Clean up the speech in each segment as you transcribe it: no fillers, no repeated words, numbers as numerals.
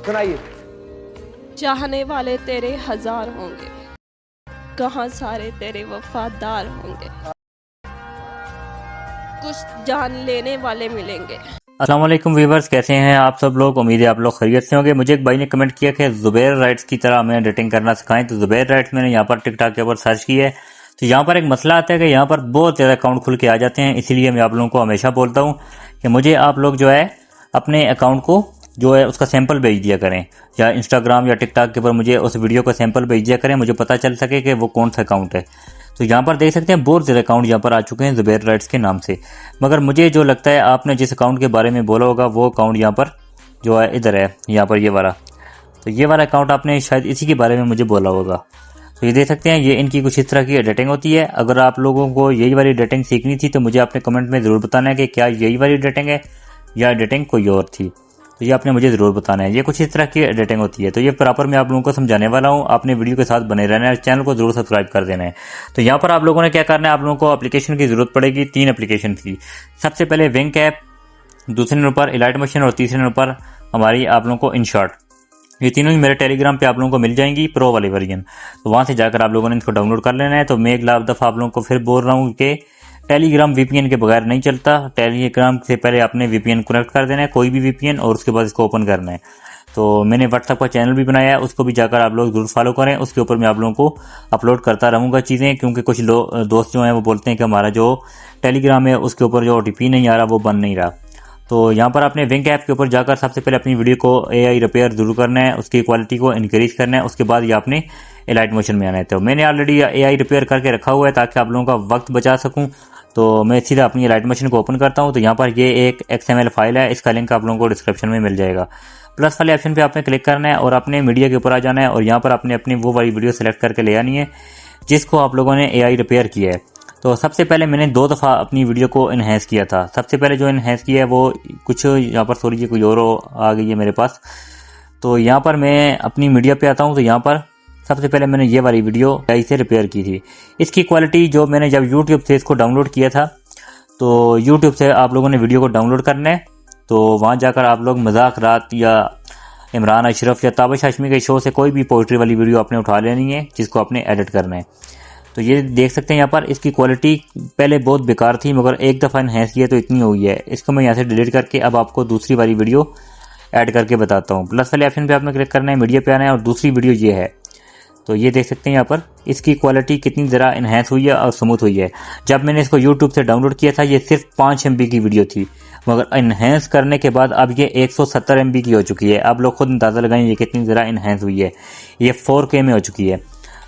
सुनाइए। चाहने वाले तेरे हजार होंगे, कहाँ सारे तेरे वफादार होंगे, कुछ जान लेने वाले मिलेंगे। अस्सलाम वालेकुम व्यूवर्स, कैसे हैं आप सब लोग। उम्मीद है आप लोग खैरियत से होंगे। मुझे एक भाई ने कमेंट किया कि जुबैर राइट्स की तरह हमें एडिटिंग करना सिखाएं। तो जुबैर राइट्स मैंने यहाँ पर टिकटॉक के ऊपर सर्च की है, तो यहाँ पर एक मसला आता है कि यहाँ पर बहुत ज़्यादा अकाउंट खुल के आ जाते हैं। इसीलिए मैं आप लोगों को हमेशा बोलता हूँ कि मुझे आप लोग जो है अपने अकाउंट को जो है उसका सैंपल भेज दिया करें, या इंस्टाग्राम या टिकटॉक के ऊपर मुझे उस वीडियो का सैंपल भेज दिया करें, मुझे पता चल सके कि वो कौन सा अकाउंट है। तो यहाँ पर देख सकते हैं बहुत ज़्यादा अकाउंट यहाँ पर आ चुके हैं जुबैर राइट्स के नाम से। मगर मुझे जो लगता है आपने जिस अकाउंट के बारे में बोला होगा वो अकाउंट यहाँ पर जो है इधर है, यहाँ पर ये वाला। तो ये वाला अकाउंट आपने शायद इसी के बारे में मुझे बोला होगा। तो ये देख सकते हैं, ये इनकी कुछ इस तरह की एडिटिंग होती है। अगर आप लोगों को यही वाली एडिटिंग सीखनी थी तो मुझे आपने कमेंट में ज़रूर बताना है कि क्या यही वाली एडिटिंग है या एडिटिंग कोई और थी। तो ये आपने मुझे ज़रूर बताना है। ये कुछ इस तरह की एडिटिंग होती है। तो ये प्रॉपर मैं आप लोगों को समझाने वाला हूँ। आपने वीडियो के साथ बने रहना है, चैनल को जरूर सब्सक्राइब कर देना है। तो यहाँ पर आप लोगों ने क्या करना है, आप लोगों को एप्लीकेशन की ज़रूरत पड़ेगी। 3 एप्लीकेशन की। सबसे पहले विंक ऐप, दूसरे नंबर पर इलाइट मोशन और तीसरे नंबर पर हमारी आप लोगों को इनशॉट। ये तीनों ही मेरे टेलीग्राम पे आप लोगों को मिल जाएंगी, प्रो वाली वर्जन। तो वहाँ से जाकर आप लोगों ने इसको डाउनलोड कर लेना है। तो मैं एक लाख दफ़ा आप लोगों को फिर बोल रहा हूँ कि टेलीग्राम वीपीएन के बगैर नहीं चलता। टेलीग्राम से पहले आपने वीपीएन कनेक्ट कर देना है, कोई भी वीपीएन, और उसके बाद इसको ओपन करना है। तो मैंने व्हाट्सएप का चैनल भी बनाया है, उसको भी जाकर आप लोग जरूर फॉलो करें। उसके ऊपर मैं आप लोगों को अपलोड करता रहूँगा चीज़ें, क्योंकि कुछ दोस्त जो हैं वो बोलते हैं कि हमारा जो टेलीग्राम है उसके ऊपर जो OTP नहीं आ रहा, वो बन नहीं रहा। तो यहाँ पर आपने विंक ऐप के ऊपर जाकर सबसे पहले अपनी वीडियो को AI रिपेयर जरूर करना है, उसकी क्वालिटी को इनक्रीज करना है। उसके बाद ये आपने इलाइट मोशन में आना है। तो मैंने ऑलरेडी AI रिपेयर करके रखा हुआ है ताकि आप लोगों का वक्त बचा सकूँ। तो मैं सीधा अपनी इलाइट मोशन को ओपन करता हूँ। तो यहाँ पर ये एक XML फाइल है, इसका लिंक आप लोगों को डिस्क्रिप्शन में मिल जाएगा। प्लस वाले ऑप्शन पे आपने क्लिक करना है और अपने मीडिया के ऊपर आ जाना है, और यहाँ पर आपने अपनी वो वाली वीडियो सेलेक्ट करके ले आनी है जिसको आप लोगों ने AI रिपेयर किया है। तो सबसे पहले मैंने 2 दफ़ा अपनी वीडियो को इन्हेंस किया था। सबसे पहले जो इन्हेंस किया है वो कुछ यहाँ पर सॉरी जी कोई और आ गई है मेरे पास। तो यहाँ पर मैं अपनी मीडिया पे आता हूँ। तो यहाँ पर सबसे पहले मैंने ये वाली वीडियो AI से रिपेयर की थी। इसकी क्वालिटी जो मैंने जब यूट्यूब से इसको डाउनलोड किया था, तो यूट्यूब से आप लोगों ने वीडियो को डाउनलोड करना है। तो वहाँ जाकर आप लोग मजाक रात या इमरान अशरफ या ताबिश हाशमी के शो से कोई भी पोइट्री वाली वीडियो आपने उठा लेनी है जिसको आपने एडिट करना है। तो ये देख सकते हैं यहाँ पर इसकी क्वालिटी पहले बहुत बेकार थी, मगर एक दफ़ा इन्हेंस किया तो इतनी हुई है। इसको मैं यहाँ से डिलीट करके अब आपको दूसरी वाली वीडियो ऐड करके बताता हूँ। प्लस वाले ऑप्शन पे आपने क्लिक करना है, मीडिया पे आना है, और दूसरी वीडियो ये है। तो ये देख सकते हैं यहाँ पर इसकी क्वालिटी कितनी ज़रा इन्हेंस हुई है और स्मूथ हुई है। जब मैंने इसको यूट्यूब से डाउनलोड किया था ये सिर्फ 5 MB की वीडियो थी, मगर इन्हेंस करने के बाद अब ये 170 MB की हो चुकी है। आप लोग खुद अंदाज़ा लगाएं ये कितनी ज़रा इन्हेंस हुई है। ये 4K में हो चुकी है।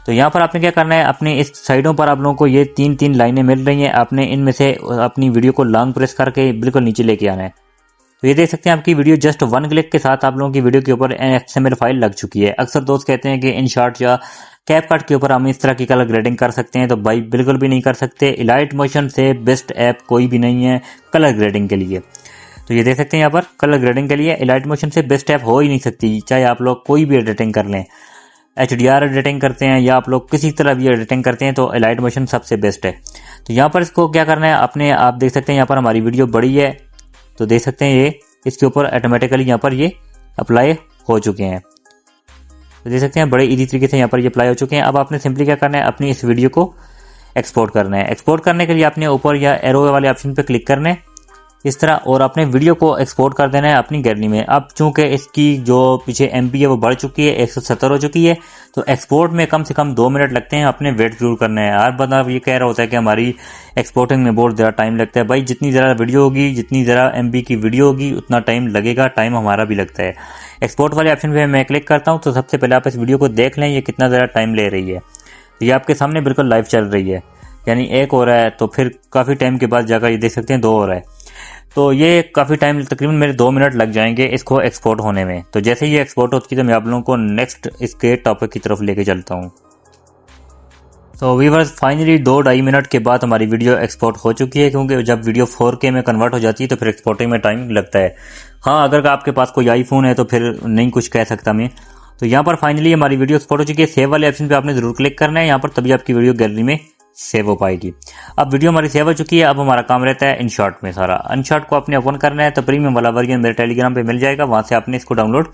तो यहाँ पर आपने क्या करना है, अपने इस साइडों पर आप लोगों को ये 3-3 लाइनें मिल रही हैं। आपने इनमें से अपनी वीडियो को लॉन्ग प्रेस करके बिल्कुल नीचे लेके आना है। तो ये देख सकते हैं आपकी वीडियो जस्ट 1 क्लिक के साथ आप लोगों की वीडियो के ऊपर XML फाइल लग चुकी है। अक्सर दोस्त कहते हैं कि इनशॉट या कैपकट के ऊपर हम इस तरह की कलर ग्रेडिंग कर सकते हैं, तो भाई बिल्कुल भी नहीं कर सकते। इलाइट मोशन से बेस्ट ऐप कोई भी नहीं है कलर ग्रेडिंग के लिए। तो ये देख सकते हैं यहाँ पर कलर ग्रेडिंग के लिए इलाइट मोशन से बेस्ट ऐप हो ही नहीं सकती। चाहे आप लोग कोई भी एडिटिंग कर लें, HDR एडिटिंग करते हैं या आप लोग किसी तरह भी एडिटिंग करते हैं, तो इलाइट मोशन सबसे बेस्ट है। तो यहाँ पर इसको क्या करना है, अपने आप देख सकते हैं यहाँ पर हमारी वीडियो बड़ी है, तो देख सकते हैं ये इसके ऊपर ऑटोमेटिकली यहाँ पर ये अप्लाई हो चुके हैं। तो देख सकते हैं बड़े इजी तरीके से यहाँ पर ये अप्लाई हो चुके हैं। अब आपने सिंपली क्या करना है, अपनी इस वीडियो को एक्सपोर्ट करना है। एक्सपोर्ट करने के लिए आपने ऊपर या एरो वाले ऑप्शन पे क्लिक करना है इस तरह, और अपने वीडियो को एक्सपोर्ट कर देना है अपनी गैलरी में। अब चूंकि इसकी जो पीछे MB है वो बढ़ चुकी है, 170 हो चुकी है, तो एक्सपोर्ट में कम से कम 2 मिनट लगते हैं। अपने वेट जरूर करना है। हर बंदा ये कह रहा होता है कि हमारी एक्सपोर्टिंग में बहुत ज़्यादा टाइम लगता है। भाई जितनी ज़रा वीडियो होगी, जितनी ज़रा MB की वीडियो होगी, उतना टाइम लगेगा, टाइम हमारा भी लगता है। एक्सपोर्ट वाले ऑप्शन पे मैं क्लिक करता हूँ। तो सबसे पहले आप इस वीडियो को देख लें ये कितना ज़्यादा टाइम ले रही है। ये आपके सामने बिल्कुल लाइव चल रही है, यानी 1 हो रहा है, तो फिर काफ़ी टाइम के बाद जाकर ये देख सकते हैं 2 हो रहा है। तो ये काफ़ी टाइम, तकरीबन मेरे 2 मिनट लग जाएंगे इसको एक्सपोर्ट होने में। तो जैसे ही ये एक्सपोर्ट होती है तो मैं आप लोगों को नेक्स्ट इसके टॉपिक की तरफ लेके चलता हूँ। तो व्यूअर्स फाइनली 2-2.5 मिनट के बाद हमारी वीडियो एक्सपोर्ट हो चुकी है, क्योंकि जब वीडियो 4K में कन्वर्ट हो जाती है तो फिर एक्सपोर्टिंग में टाइम लगता है। हाँ, अगर आपके पास कोई आईफोन है तो फिर नहीं कुछ कह सकता मैं। तो यहाँ पर फाइनली हमारी वीडियो एक्सपोर्ट हो चुकी है। सेव वाले ऑप्शन पे आपने जरूर क्लिक करना है यहाँ पर, तभी आपकी वीडियो गैलरी में सेव हो पाएगी। अब वीडियो हमारी सेव हो चुकी है। अब हमारा काम रहता है इनशॉट में सारा। इनशॉट को आपने ओपन करना है, तो प्रीमियम वाला वर्जन मेरे टेलीग्राम पे मिल जाएगा, वहां से आपने इसको डाउनलोड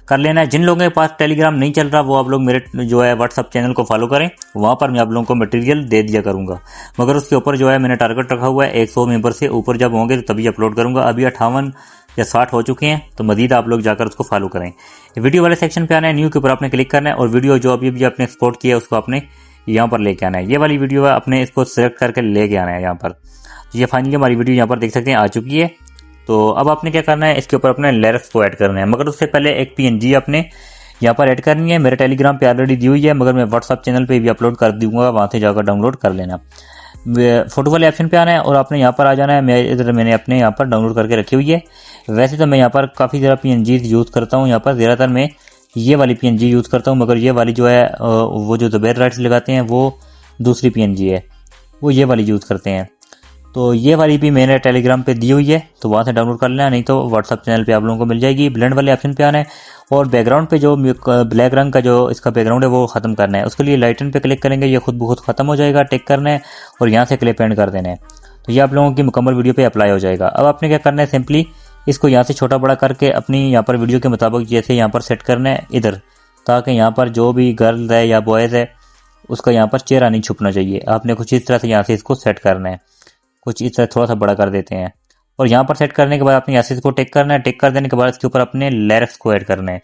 कर लेना है। जिन लोगों के पास टेलीग्राम नहीं चल रहा वो आप लोग मेरे जो है व्हाट्सअप चैनल को फॉलो करें, वहाँ पर मैं आप लोगों को मटेरियल दे दिया करूँगा। मगर उसके ऊपर जो है मैंने टारगेट रखा हुआ है 100 मेंबर से ऊपर जब होंगे तो तभी अपलोड करूँगा। अभी 58 या 60 हो चुके हैं, तो मजीद आप लोग जाकर उसको फॉलो करें। वीडियो वाले सेक्शन पे आना है, न्यू के ऊपर आपने क्लिक करना है और वीडियो जो अभी आपने एक्सपोर्ट किया है उसको आपने यहाँ पर लेके आना है। ये वाली वीडियो है, अपने इसको सिलेक्ट करके लेके आना है यहाँ पर। तो ये फाइनली हमारी वीडियो यहाँ पर देख सकते हैं आ चुकी है। तो अब आपने क्या करना है, इसके ऊपर अपने लिरिक्स को ऐड करना है, मगर उससे पहले एक PNG आपने यहाँ पर ऐड करनी है। मेरे टेलीग्राम पे ऑलरेडी दी हुई है, मगर मैं व्हाट्सअप चैनल पे भी अपलोड कर दूंगा, वहाँ से जाकर डाउनलोड कर लेना। फोटो वाले ऑप्शन पे आना है और आपने यहाँ पर आ जाना है। मैंने अपने यहाँ पर डाउनलोड करके रखी हुई है। वैसे तो मैं यहाँ पर काफ़ी ज़्यादा PNG यूज़ करता हूँ, यहाँ पर ज़्यादातर मैं ये वाली PNG यूज़ करता हूँ, मगर ये वाली जो है वो जो ज़ुबैर राइट्स लगाते हैं वो दूसरी PNG है, वो ये वाली यूज़ करते हैं। तो ये वाली भी मैंने टेलीग्राम पे दी हुई है, तो वहाँ से डाउनलोड कर लेना, नहीं तो व्हाट्सअप चैनल पे आप लोगों को मिल जाएगी। ब्लेंड वाले ऑप्शन पे आना है और बैकग्राउंड पे जो ब्लैक रंग का जो इसका बैकग्राउंड है वो ख़त्म करना है। उसके लिए लाइटन पे क्लिक करेंगे, ये खुद ब खुद ख़त्म हो जाएगा। टिक करना है और यहाँ से क्लिप एंड कर देना है, तो ये आप लोगों की मुकम्मल वीडियो पे अप्लाई हो जाएगा। अब आपने क्या करना है, सिंपली इसको यहाँ से छोटा बड़ा करके अपनी यहाँ पर वीडियो के मुताबिक जैसे यहाँ पर सेट करना है इधर, ताकि यहाँ पर जो भी गर्ल है या बॉयज़ है उसका यहाँ पर चेहरा नहीं छुपना चाहिए। आपने कुछ इस तरह से यहाँ से इसको सेट करना है, कुछ इस तरह थोड़ा सा बड़ा कर देते हैं। और यहाँ पर सेट करने के बाद आपने यहाँ से इसको टिक करना है। टिक कर देने के बाद इसके ऊपर अपने लिरिक्स को ऐड करना है।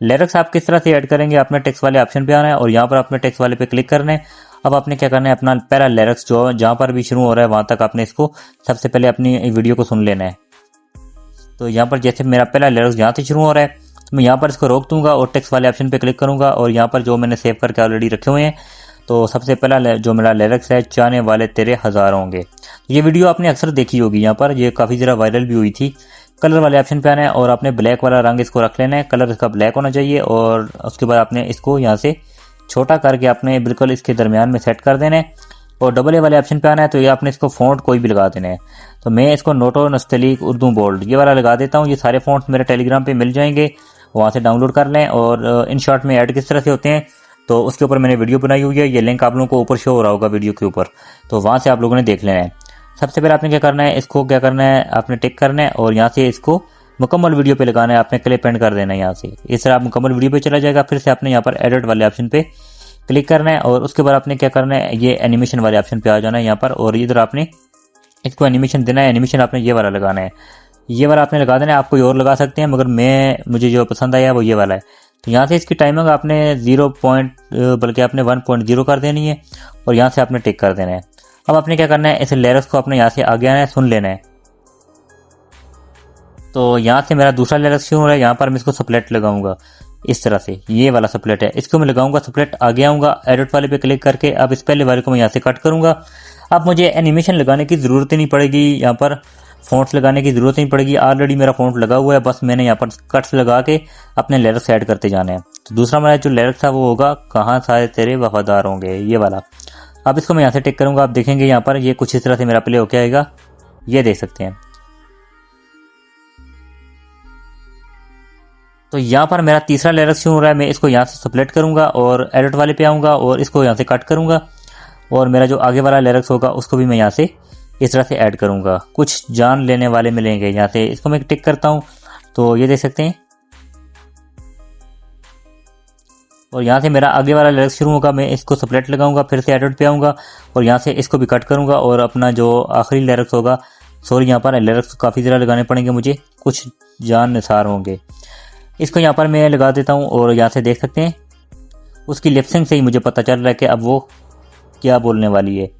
लिरिक्स आप किस तरह से ऐड करेंगे, आपने टेक्स्ट वाले ऑप्शन पे आना है और यहाँ पर अपने टेक्स्ट वाले पे क्लिक करना है। अब आपने क्या करना है, अपना पहला लिरिक्स जो जहाँ पर भी शुरू हो रहा है वहाँ तक आपने इसको सबसे पहले अपनी वीडियो को सुन लेना है। तो यहाँ पर जैसे मेरा पहला लिरिक्स यहाँ से शुरू हो रहा है, तो मैं यहाँ पर इसको रोक दूंगा और टेक्स्ट वाले ऑप्शन पे क्लिक करूंगा और यहाँ पर जो मैंने सेव करके ऑलरेडी रखे हुए हैं, तो सबसे पहला जो मेरा लिरिक्स है, चाहने वाले तेरे हजार होंगे। ये वीडियो आपने अक्सर देखी होगी, यहाँ पर ये काफ़ी ज़रा वायरल भी हुई थी। कलर वाले ऑप्शन पे आना है और आपने ब्लैक वाला रंग इसको रख लेना है, कलर इसका ब्लैक होना चाहिए। और उसके बाद आपने इसको यहाँ से छोटा करके आपने बिल्कुल इसके दरमियान में सेट कर देना है और डबल ए वाले ऑप्शन पे आना है। तो ये आपने इसको फ़ॉन्ट कोई भी लगा देना है, तो मैं इसको नोटो नस्तलीक उर्दू बोल्ड ये वाला लगा देता हूँ। ये सारे फ़ॉन्ट्स मेरे टेलीग्राम पे मिल जाएंगे, वहाँ से डाउनलोड कर लें। और इन शॉर्ट में ऐड किस तरह से होते हैं तो उसके ऊपर मैंने वीडियो बनाई हुई है, ये लिंक आप लोगों को ऊपर शो हो रहा होगा वीडियो के ऊपर, तो वहाँ से आप लोगों ने देख लेना है। सबसे पहले आपने क्या करना है, इसको क्या करना है, आपने टिक करना है और यहाँ से इसको मुकम्मल वीडियो पे लगाना है, आपने क्लिप एंड कर देना है यहाँ से। इस तरह आप मुकम्मल वीडियो पे चला जाएगा। फिर से आपने यहाँ पर एडिट वाले ऑप्शन पे क्लिक करना है और उसके बाद आपने क्या करना है, ये एनिमेशन वाले ऑप्शन पे आ जाना है यहाँ पर और इधर आपने इसको एनिमेशन देना है। एनिमेशन आपने ये वाला लगाना है, ये वाला आपने लगा देना है। आप कोई और लगा सकते हैं, मगर मुझे जो पसंद आया वो ये वाला है। तो यहाँ से इसकी टाइमिंग आपने 0 बल्कि आपने 1.0 कर देनी है और यहाँ से आपने टिक कर देना है। अब आपने क्या करना है, इस लिरिक्स को अपने यहाँ से आगे आना है, सुन लेना है। तो यहाँ से मेरा दूसरा लिरिक्स शुरू हो रहा है, यहाँ पर मैं इसको स्प्लिट लगाऊंगा इस तरह से, ये वाला स्प्लिट है, इसको मैं लगाऊंगा स्प्लिट, आगे आऊँगा एडिट वाले पे क्लिक करके। अब इस पहले वाले को मैं यहाँ से कट करूँगा। अब मुझे एनिमेशन लगाने की ज़रूरत ही नहीं पड़ेगी, यहाँ पर फ़ॉन्ट्स लगाने की ज़रूरत नहीं पड़ेगी, ऑलरेडी मेरा फ़ॉन्ट लगा हुआ है। बस मैंने यहाँ पर कट्स लगा के अपने लिरिक्स ऐड करते जाने हैं। तो दूसरा मेरा जो लिरिक्स था वो होगा, कहाँ सारे तेरे वफादार होंगे, ये वाला। अब इसको मैं यहाँ से टिक करूँगा, आप देखेंगे यहाँ पर ये कुछ इस तरह से मेरा प्ले होके आएगा, ये देख सकते हैं। तो यहाँ पर मेरा तीसरा लिरिक्स शुरू हो रहा है, मैं इसको यहाँ से स्प्लिट करूँगा और एडिट वाले पे आऊँगा और इसको यहाँ से कट करूँगा और मेरा जो आगे वाला लिरिक्स होगा उसको भी मैं यहाँ से इस तरह से ऐड करूँगा। कुछ जान लेने वाले मिलेंगे, यहाँ से इसको मैं टिक करता हूँ, तो ये देख सकते हैं। और यहाँ से मेरा आगे वाला लिरिक्स शुरू होगा, मैं इसको स्प्लिट लगाऊंगा, फिर से एडिट पे आऊँगा और यहाँ से इसको भी कट करूँगा और अपना जो आखिरी लिरिक्स होगा, सॉरी यहाँ पर लिरिक्स काफ़ी ज़रा लगाने पड़ेंगे मुझे, कुछ जान निसार होंगे, इसको यहाँ पर मैं लगा देता हूँ। और यहाँ से देख सकते हैं उसकी लिपसिंग से ही मुझे पता चल रहा है कि अब वो क्या बोलने वाली है।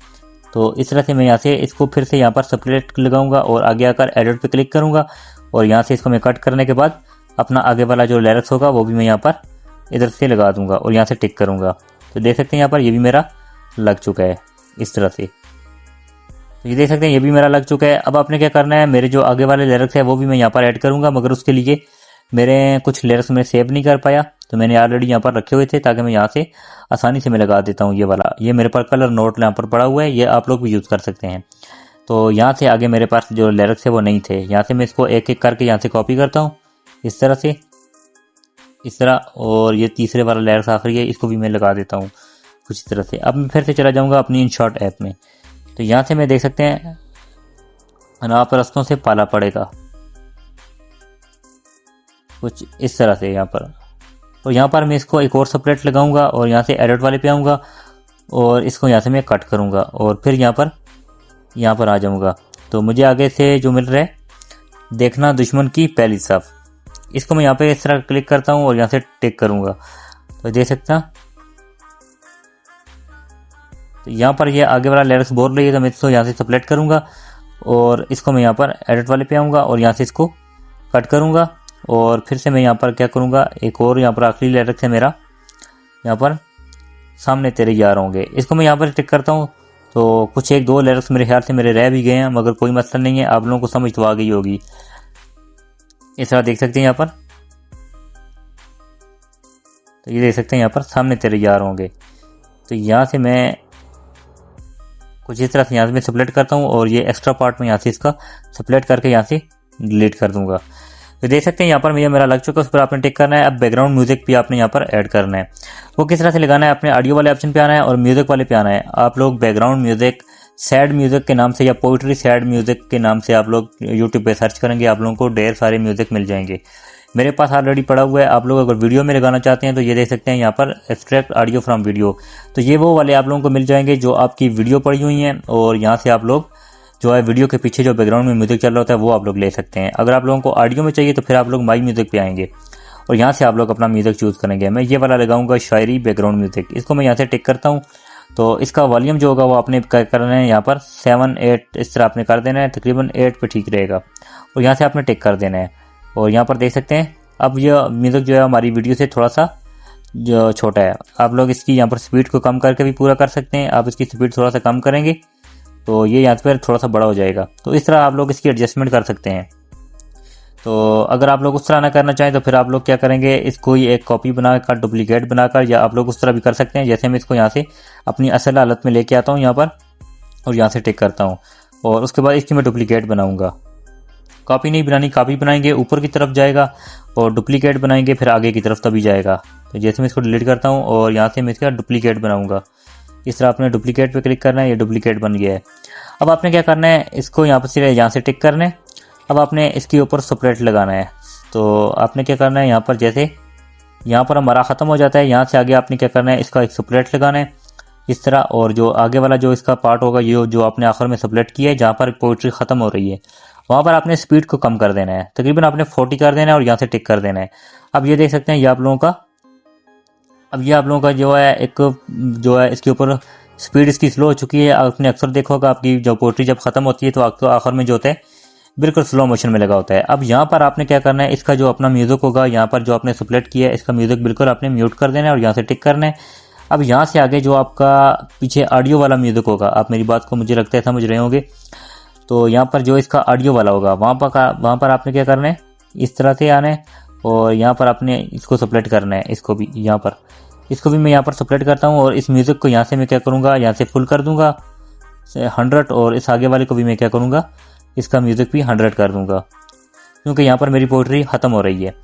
तो इस तरह से मैं यहाँ से इसको फिर से यहाँ पर स्प्लिट लगाऊंगा और आगे आकर एडिट पे क्लिक करूँगा और यहाँ से इसको मैं कट करने के बाद अपना आगे वाला जो लिरिक्स होगा वो भी मैं यहाँ पर इधर से लगा दूंगा और यहाँ से टिक करूँगा। तो देख सकते हैं यहाँ पर ये भी मेरा लग चुका है इस तरह से, तो ये देख सकते हैं ये भी मेरा लग चुका है। अब आपने क्या करना है, मेरे जो आगे वाले लिरिक्स है वो भी मैं यहाँ पर ऐड करूँगा, मगर उसके लिए मेरे कुछ लिरिक्स मैं सेव नहीं कर पाया, तो मैंने ऑलरेडी यहाँ पर रखे हुए थे ताकि मैं यहाँ से आसानी से मैं लगा देता हूँ। ये वाला, ये मेरे पास कलर नोट यहाँ पर पड़ा हुआ है, ये आप लोग भी यूज़ कर सकते हैं। तो यहाँ से आगे मेरे पास जो लिरिक्स है वो नहीं थे, यहाँ से मैं इसको एक एक करके यहाँ से कॉपी करता हूँ इस तरह से, इस तरह। और ये तीसरे वाला लिरिक्स आखिरी है, इसको भी मैं लगा देता हूँ कुछ इस तरह से। अब मैं फिर से चला जाऊँगा अपनी InShot ऐप में, तो यहाँ से मैं देख सकते हैं अनाप रस्तों से पाला पड़ेगा, कुछ इस तरह से यहाँ पर और यहाँ पर मैं इसको एक और सेपरेट लगाऊंगा और यहाँ से एडिट वाले पे आऊँगा और इसको यहाँ से मैं कट करूँगा और फिर यहाँ पर आ जाऊँगा। तो मुझे आगे से जो मिल रहा है, देखना दुश्मन की पहली साफ, इसको मैं यहाँ पे इस तरह क्लिक करता हूँ और यहाँ से टिक करूँगा तो देख सकता। तो यहाँ पर ये आगे वाला लिरिक्स बोल रही है तो मैं इसको यहाँ से सेपरेट करूँगा और इसको मैं यहाँ पर एडिट वाले पे आऊँगा और यहाँ से इसको कट करूँगा और फिर से मैं यहाँ पर क्या करूँगा, एक और यहाँ पर आखिरी लिरिक्स है मेरा, यहाँ पर सामने तेरे यार होंगे, इसको मैं यहाँ पर टिक करता हूँ। तो कुछ एक दो लिरिक्स मेरे ख्याल से मेरे रह भी गए हैं, मगर कोई मसला नहीं है, आप लोगों को समझ तो आ गई होगी। इस तरह देख सकते हैं यहाँ पर, तो ये देख सकते हैं यहाँ पर सामने तेरे यार होंगे। तो यहाँ से मैं कुछ इस तरह से यहाँ से मैं सेपरेट करता हूँ और ये एक्स्ट्रा पार्ट में यहाँ से इसका सेपरेट करके यहाँ से डिलीट कर दूंगा। तो देख सकते हैं यहाँ पर मेरा लग चुका है, उस पर आपने टिक करना है। अब बैकग्राउंड म्यूजिक भी आपने यहाँ पर ऐड करना है। वो किस तरह से लगाना है, अपने ऑडियो वाले ऑप्शन पे आना है और म्यूजिक वाले पे आना है। आप लोग बैकग्राउंड म्यूजिक सैड म्यूजिक के नाम से या पोइट्री सैड म्यूजिक के नाम से आप लोग यूट्यूब पे सर्च करेंगे, आप लोगों को ढेर सारे म्यूजिक मिल जाएंगे। मेरे पास ऑलरेडी पड़ा हुआ है। आप लोग अगर वीडियो में लगाना चाहते हैं तो ये देख सकते हैं यहाँ पर एक्सट्रैक्ट ऑडियो फ्रॉम वीडियो, तो ये वो वाले आप लोगों को मिल जाएंगे जो आपकी वीडियो पड़ी हुई हैं और यहाँ से आप लोग जो है वीडियो के पीछे जो बैकग्राउंड में म्यूजिक चल रहा होता है वो आप लोग ले सकते हैं। अगर आप लोगों को ऑडियो में चाहिए तो फिर आप लोग माई म्यूजिक पे आएंगे और यहाँ से आप लोग अपना म्यूजिक चूज़ करेंगे। मैं ये वाला लगाऊंगा शायरी बैकग्राउंड म्यूजिक, इसको मैं यहाँ से टिक करता हूँ। तो इसका वॉल्यूम जो होगा वो आपने करना है यहाँ पर 7-8 इस तरह आपने कर देना है, तकरीबन 8 पे ठीक रहेगा और यहाँ से आपने टिक कर देना है। और यहाँ पर देख सकते हैं अब यह म्यूजिक जो है हमारी वीडियो से थोड़ा सा जो छोटा है, आप लोग इसकी यहाँ पर स्पीड को कम करके भी पूरा कर सकते हैं। आप इसकी स्पीड थोड़ा सा कम करेंगे तो ये यहाँ पर थोड़ा सा बड़ा हो जाएगा। तो इस तरह आप लोग इसकी एडजस्टमेंट कर सकते हैं। तो अगर आप लोग उस तरह ना करना चाहें तो फिर आप लोग क्या करेंगे, इसको ही एक कॉपी बनाकर डुप्लीकेट बनाकर या आप लोग उस तरह भी कर सकते हैं। जैसे मैं इसको यहाँ से अपनी असल हालत में लेके आता हूँ यहाँ पर और यहाँ से टिक करता हूँ और उसके बाद इसकी मैं डुप्लीकेट बनाऊँगा। कॉपी नहीं बनानी, कॉपी बनाएंगे ऊपर की तरफ जाएगा और डुप्लीकेट बनाएंगे फिर आगे की तरफ तभी जाएगा। तो जैसे मैं इसको डिलीट करता हूँ और यहाँ से मैं इसका डुप्लीकेट बनाऊँगा, इस तरह आपने डुप्लीकेट पे क्लिक करना है, ये डुप्लीकेट बन गया है। अब आपने क्या करना है, इसको यहाँ पर सिर्फ यहाँ से टिक करना है। अब आपने इसके ऊपर सेपरेट लगाना है। तो आपने क्या करना है, यहाँ पर जैसे यहाँ पर हमारा ख़त्म हो जाता है, यहाँ से आगे आपने क्या करना है, इसका एक सेपरेट लगाना है इस तरह। और जो आगे वाला जो इसका पार्ट होगा ये जो आपने आखिर में सेपरेट किया है जहाँ पर पोइट्री ख़त्म हो रही है वहाँ पर आपने स्पीड को कम कर देना है, तकरीबन आपने 40 कर देना है और यहाँ से टिक कर देना है। अब ये देख सकते हैं ये आप लोगों का जो है एक जो है इसके ऊपर स्पीड इसकी स्लो हो चुकी है। आपने अक्सर देखा होगा आपकी जो पोइट्री जब खत्म होती है तो आखिर में जो होता है बिल्कुल स्लो मोशन में लगा होता है। अब यहाँ पर आपने क्या करना है, इसका जो अपना म्यूजिक होगा यहाँ पर जो आपने सेपरेट किया है इसका म्यूजिक बिल्कुल आपने म्यूट कर देना है और यहाँ से टिक करना है। अब यहाँ से आगे जो आपका पीछे ऑडियो वाला म्यूजिक होगा, आप मेरी बात को मुझे लगता है समझ रहे होंगे, तो यहाँ पर जो इसका ऑडियो वाला होगा वहाँ पर आपने क्या करना है, इस तरह से आना है और यहाँ पर आपने इसको सेपरेट करना है। इसको भी मैं यहाँ पर सेपरेट करता हूँ और इस म्यूज़िक को यहाँ से मैं क्या करूँगा, यहाँ से फुल कर दूँगा 100 और इस आगे वाले को भी मैं क्या करूँगा, इसका म्यूज़िक भी 100 कर दूँगा क्योंकि यहाँ पर मेरी पोइट्री ख़त्म हो रही है।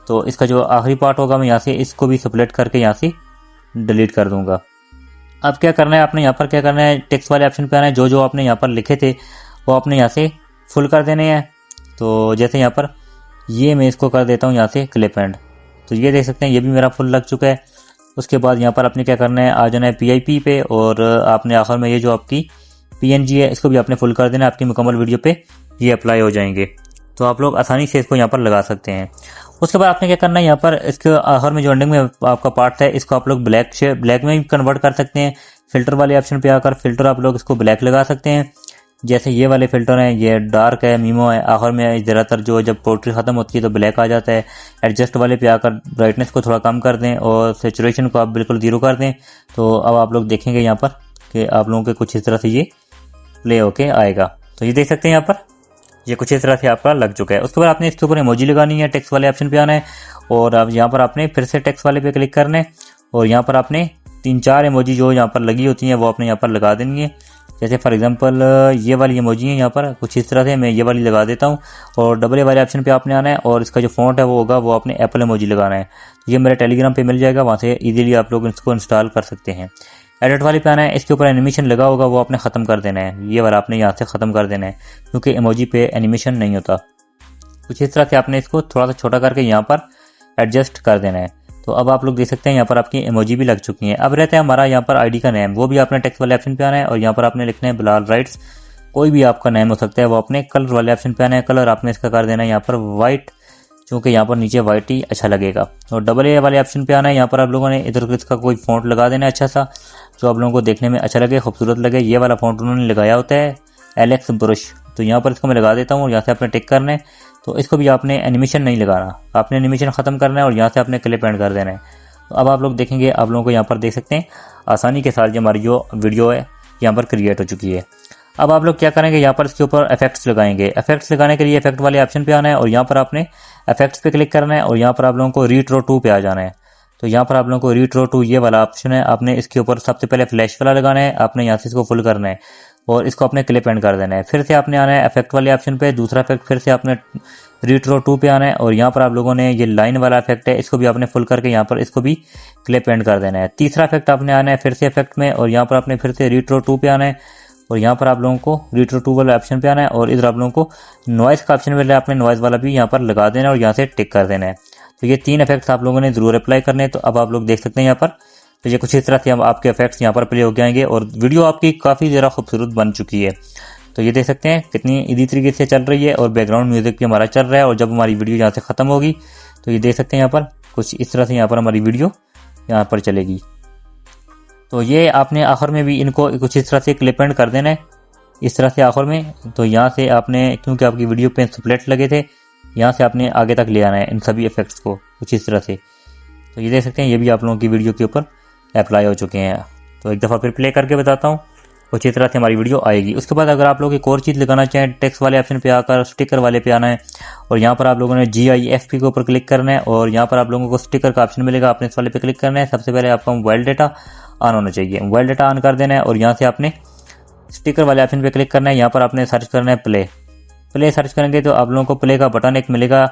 तो इसका जो आखिरी पार्ट होगा मैं यहाँ से इसको भी सेपरेट करके यहाँ से डिलीट कर दूँगा। अब क्या करना है, आपने यहाँ पर क्या करना है, टेक्स्ट वाले ऑप्शन पे आना है। जो आपने यहाँ पर लिखे थे वो आपने यहाँ से फुल कर देने हैं। तो जैसे यहाँ पर ये मैं इसको कर देता हूँ यहाँ से क्लिप एंड, तो ये देख सकते हैं ये भी मेरा फुल लग चुका है। उसके बाद यहाँ पर आपने क्या करना है, आ जाना है PIP पे और आपने आखिर में ये जो आपकी PNG है इसको भी आपने फुल कर देना है। आपकी मुकम्मल वीडियो पे ये अप्लाई हो जाएंगे, तो आप लोग आसानी से इसको यहाँ पर लगा सकते हैं। उसके बाद आपने क्या करना है, यहाँ पर इसके आखिर में जो एंडिंग में आपका पार्ट है इसको आप लोग ब्लैक में भी कन्वर्ट कर सकते हैं। फिल्टर वाले ऑप्शन पे आकर फिल्टर आप लोग इसको ब्लैक लगा सकते हैं। जैसे ये वाले फिल्टर हैं, ये डार्क है, मीमो है, आखिर में ज़्यादातर जो जब पोइट्री ख़त्म होती है तो ब्लैक आ जाता है। एडजस्ट वाले पे आकर ब्राइटनेस को थोड़ा कम कर दें और सेचुरेशन को आप बिल्कुल 0 कर दें। तो अब आप लोग देखेंगे यहाँ पर कि आप लोगों के कुछ इस तरह से ये प्ले होके आएगा। तो ये देख सकते हैं यहाँ पर ये कुछ इस तरह से आपका लग चुका है। उसके बाद आपने इसके ऊपर इमोजी लगानी है, टेक्स्ट वाले ऑप्शन पे आना है और अब यहाँ पर आपने फिर से टेक्स्ट वाले पे क्लिक करना है और यहाँ पर आपने 3-4 इमोजी जो यहाँ पर लगी होती हैं वो आपने यहाँ पर लगा देनी है। जैसे फॉर एग्जांपल ये वाली इमोजी है यहाँ पर कुछ इस तरह से, मैं ये वाली लगा देता हूँ और डबल ए वाले ऑप्शन पे आपने आना है और इसका जो फॉन्ट है वो होगा वो आपने एप्पल इमोजी लगाना है। ये मेरे टेलीग्राम पे मिल जाएगा, वहाँ से इजीली आप लोग इसको इंस्टॉल कर सकते हैं। एडिट वाले पे आना है, इसके ऊपर एनिमेशन लगा होगा वो आपने ख़त्म कर देना है। ये वाला आपने यहाँ से ख़त्म कर देना है क्योंकि इमोजी पे एनिमेशन नहीं होता। कुछ इस तरह से आपने इसको थोड़ा सा छोटा करके यहाँ पर एडजस्ट कर देना है। तो अब आप लोग देख सकते हैं यहाँ पर आपकी इमोजी भी लग चुकी हैं। अब रहता है हमारा यहाँ पर आईडी का नेम, वो भी आपने टेक्स्ट वाले ऑप्शन पे आना है और यहाँ पर आपने लिखना है बिलाल राइट्स। कोई भी आपका नेम हो सकता है, वो अपने कलर वाले ऑप्शन पे आना है। कलर आपने इसका कर देना है यहाँ पर वाइट, क्योंकि यहाँ पर नीचे वाइट ही अच्छा लगेगा। और डबल ए वाले ऑप्शन पे आना है। यहाँ पर आप लोगों ने इधर इसका कोई फॉन्ट लगा देना है अच्छा सा, जो आप लोगों को देखने में अच्छा लगे, खूबसूरत लगे। ये वाला फॉन्ट उन्होंने लगाया होता है एलेक्स ब्रुश, तो यहाँ पर इसको मैं लगा देता हूँ और यहाँ से आपने टिक करना है। तो इसको भी आपने एनिमेशन नहीं लगाना, आपने एनिमेशन ख़त्म करना है और यहाँ से आपने क्लिप एंड कर देना है। तो अब आप लोग देखेंगे, आप लोगों को यहाँ पर देख सकते हैं आसानी के साथ जो हमारी जो वीडियो है यहाँ पर क्रिएट हो चुकी है। अब आप लोग क्या करेंगे, यहाँ पर इसके ऊपर इफेक्ट्स लगाएंगे। इफेक्ट्स लगाने के लिए इफेक्ट वाले ऑप्शन पे आना है और यहाँ पर आपने इफेक्ट्स पे क्लिक करना है और यहाँ पर आप लोगों को रिट्रो 2 पे आ जाना है। तो यहाँ पर आप लोगों को रिट्रो 2 ये वाला ऑप्शन है, आपने इसके ऊपर सबसे पहले फ्लैश वाला लगाना है। आपने यहाँ से इसको फुल करना है और इसको अपने क्लिप एंड कर देना है। फिर से आपने आना है इफेक्ट वाले ऑप्शन पे, दूसरा इफेक्ट फिर से आपने रिट्रो 2 पे आना है और यहाँ पर आप लोगों ने ये लाइन वाला इफेक्ट है, इसको भी आपने फुल करके यहाँ पर इसको भी क्लिप एंड कर देना है। तीसरा इफेक्ट आपने आना है फिर से इफेक्ट में और यहाँ पर आपने फिर से रिट्रो 2 पे आना है और यहाँ पर आप लोगों को रिट्रो 2 वाले ऑप्शन पे आना है और इधर आप लोगों को नॉइस का ऑप्शन मिल रहा है, आपने नॉइस वाला भी यहाँ पर लगा देना है और यहाँ से टिक कर देना है। तो ये 3 इफेक्ट्स आप लोगों ने जरूर अप्लाई करने हैं। तो अब आप लोग देख सकते हैं यहाँ पर, तो ये कुछ इस तरह से आपके इफेक्ट्स यहाँ पर प्ले हो जाएंगे और वीडियो आपकी काफ़ी ज़्यादा खूबसूरत बन चुकी है। तो ये देख सकते हैं कितनी इजी तरीके से चल रही है और बैकग्राउंड म्यूजिक भी हमारा चल रहा है। और जब हमारी वीडियो यहाँ से ख़त्म होगी तो ये देख सकते हैं यहाँ पर कुछ इस तरह से यहाँ पर हमारी वीडियो यहाँ पर चलेगी। तो ये आपने आखिर में भी इनको कुछ इस तरह से क्लिप एंड कर देना है, इस तरह से आखिर में। तो यहाँ से आपने, क्योंकि आपकी वीडियो पे स्प्लिट लगे थे, यहाँ से आपने आगे तक ले आना है इन सभी इफेक्ट्स को कुछ इस तरह से। तो ये देख सकते हैं ये भी आप लोगों की वीडियो के ऊपर अप्लाई हो चुके हैं। तो एक दफ़ा फिर प्ले करके बताता हूँ, कुछ इस तरह से हमारी वीडियो आएगी। उसके बाद अगर आप लोग एक और चीज़ लगाना चाहें, टेक्स्ट वाले ऑप्शन पे आकर स्टिकर वाले पे आना है और यहाँ पर आप लोगों ने GIFP के ऊपर क्लिक करना है और यहाँ पर आप लोगों को स्टिकर का ऑप्शन मिलेगा, आपने इस वाले पे क्लिक करना है। सबसे पहले आपका मोबाइल डाटा ऑन होना चाहिए, मोबाइल डाटा ऑन कर देना है और यहाँ से आपने स्टिकर वाले ऑप्शन पे क्लिक करना है। यहाँ पर आपने सर्च करना है प्ले सर्च करेंगे तो आप लोगों को प्ले का बटन एक मिलेगा,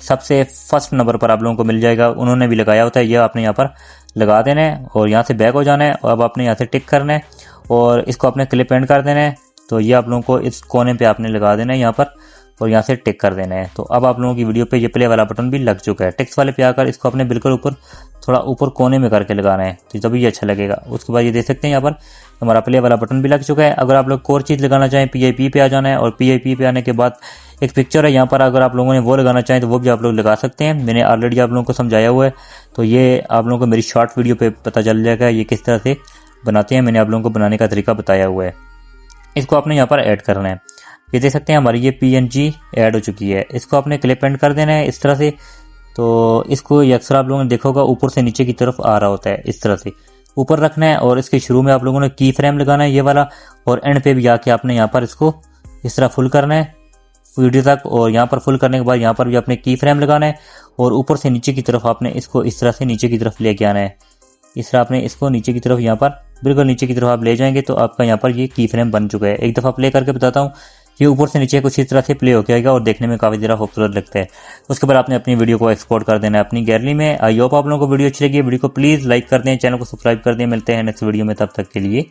सबसे फर्स्ट नंबर पर आप लोगों को मिल जाएगा, उन्होंने भी लगाया होता है, ये आपने यहाँ पर लगा देना है और यहाँ से बैक हो जाना है। और अब आपने यहाँ से टिक करना है और इसको आपने क्लिप एंड कर देना है। तो ये आप लोगों को इस कोने पे आपने लगा देना है यहाँ पर और यहाँ से टिक कर देना है। तो अब आप लोगों की वीडियो पे ये प्ले वाला बटन भी लग चुका है। टेक्स्ट वाले पे आकर इसको आपने बिल्कुल ऊपर, थोड़ा ऊपर कोने में करके लगाना है, तो तभी ये अच्छा लगेगा। उसके बाद ये देख सकते हैं यहाँ पर हमारा प्ले वाला बटन भी लग चुका है। अगर आप लोग और चीज़ लगाना चाहें, PIP पे आ जाना है और PIP पे आने के बाद एक पिक्चर है यहाँ पर, अगर आप लोगों ने वो लगाना चाहें तो वो भी आप लोग लगा सकते हैं। मैंने ऑलरेडी आप लोगों को समझाया हुआ है, तो ये आप लोगों को मेरी शॉर्ट वीडियो पे पता चल जाएगा ये किस तरह से बनाते हैं। मैंने आप लोगों को बनाने का तरीका बताया हुआ है। इसको आपने यहाँ पर ऐड करना है। ये देख सकते हैं हमारी ये PNG ऐड हो चुकी है, इसको आपने क्लिप एंड कर देना है इस तरह से। तो इसको अक्सर आप लोगों ने देखा होगा ऊपर से नीचे की तरफ आ रहा होता है, इस तरह से ऊपर रखना है और इसके शुरू में आप लोगों ने की फ्रेम लगाना है ये वाला, और एंड पे भी आके आपने यहाँ पर इसको इस तरह फुल करना है वीडियो तक। और यहाँ पर फुल करने के बाद यहाँ पर भी आपने की फ्रेम लगाना है और ऊपर से नीचे की तरफ आपने इसको इस तरह से नीचे की तरफ लेके आना है। इस तरह आपने इसको नीचे की तरफ यहाँ पर बिल्कुल नीचे की तरफ आप ले जाएंगे तो आपका यहाँ पर ये की फ्रेम बन चुका है। एक दफ़ा प्ले करके बताता हूँ, ये ऊपर से नीचे कुछ इस तरह से प्ले हो जाएगा और देखने में काफ़ी ज़्यादा खूबसूरत लगता है। उसके बाद आपने अपनी वीडियो को एक्सपोर्ट कर देना है अपनी गैलरी में। आई होप आप लोगों को वीडियो अच्छी लगी। वीडियो को प्लीज़ लाइक कर दें, चैनल को सब्सक्राइब कर दें। मिलते हैं नेक्स्ट वीडियो में, तब तक के लिए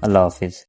अल्लाह हाफिज़।